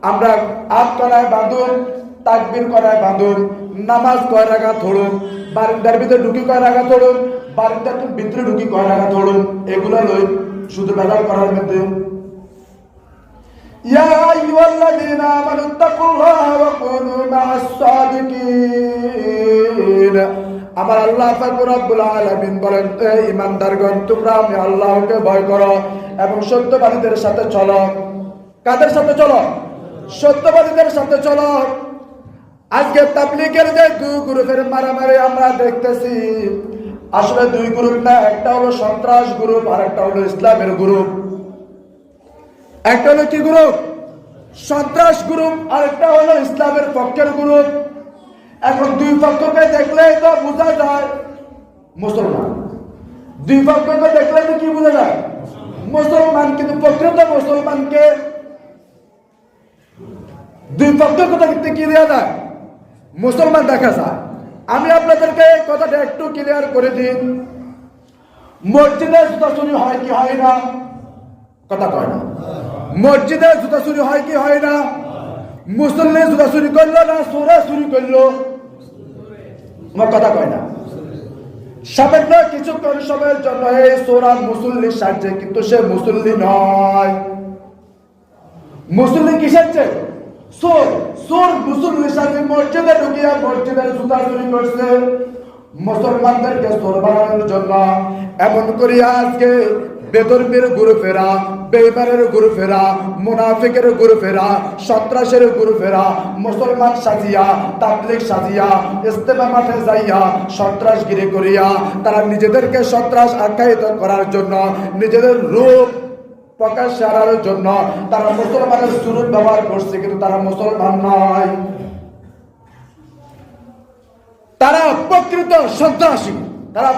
আমরা হাত করায় বাঁধুন, তাকবীর করায় বাঁধুন, নামাজ কয় রাকাত পড়ুন, বারিন্দার ভিতরে ঢুকি কয় রাকাত পড়ুন, বারিন্দার ভিতরে ঢুকি কয় রাকাত পড়ুন, এগুলো লই শুধু বেদাল করার মধ্যে। ইয়া আইয়ুহাল্লাযীনা আমানুত্তাকুল্লাহা ওয়া কুনু মা'আস সাদিকিন। আমার আল্লাহ পাক রব্বুল আলামিন বলেন, হে ঈমানদারগণ, তোমরা আমি আল্লাহকে ভয় করো এবং সত্যবাদীদের সাথে চলো। কাদের সাথে চলো? সত্যবাদীদের সাথে চলো। আজকে তাবলীগের যে দুই গ্রুপের মারামারি আমরা দেখতেছি, আসলে দুই গ্রুপ না, একটা হলো সন্ত্রাস গ্রুপ আর একটা হলো ইসলামের গ্রুপ। একটা হলো কি গ্রুপ? সন্ত্রাস গ্রুপ, আর একটা হলো ইসলামের পক্ষের গ্রুপ। এখন দুই পক্ষকে দেখলেই তো বোঝা যায় মুসলমান। দুই পক্ষকে দেখলে তো কি বোঝা যায়? মুসলমান। কিন্তু প্রকৃত মুসলমানকে দুই পক্ষের কথা দেখতে কি দেওয়া যায়? মুসলমান দেখা যায়। আমি আপনাদেরকে কথাটা একটু ক্লিয়ার করে দিই। মসজিদে জুতা চুরি হয় কি হয় না? কথা কয় না। মসজিদে জুতা চুরি হয় কি হয় না? মুসল্লি জুতা চুরি করলো না চোরে চুরি করলো? আমার কথা কয় না। সামান্য কিছুক্ষণ সময়ের জন্য এই চোরা মুসল্লি সাজছে, কিন্তু সে মুসল্লি নয়। মুসল্লি কি সাজছে? চোর। চোর মুসল্লি সাজে মসজিদে ঢুকিয়া মসজিদের জুতা চুরি করছে। মুসলমানদেরকে চোর বানানোর জন্য এমন করে আজকে বেধর্মীর গ্রুপেরা, বেঈমানের গ্রুপেরা, মুনাফিকের গ্রুপেরা, সন্ত্রাসের গ্রুপেরা মুসলমান সাজিয়া, তাবলীগ সাজিয়া, ইস্তেমা মাঠে যাইয়া সন্ত্রাসগিরি করিয়া তারা নিজেদেরকে সন্ত্রাস আখ্যায়িত করার জন্য, নিজেদের রূপ প্রকাশ করার জন্য তারা মুসলমানের সুরত ব্যবহার করছে, কিন্তু তারা মুসলমান নয়। তারা প্রকৃত সন্ত্রাসী। তারা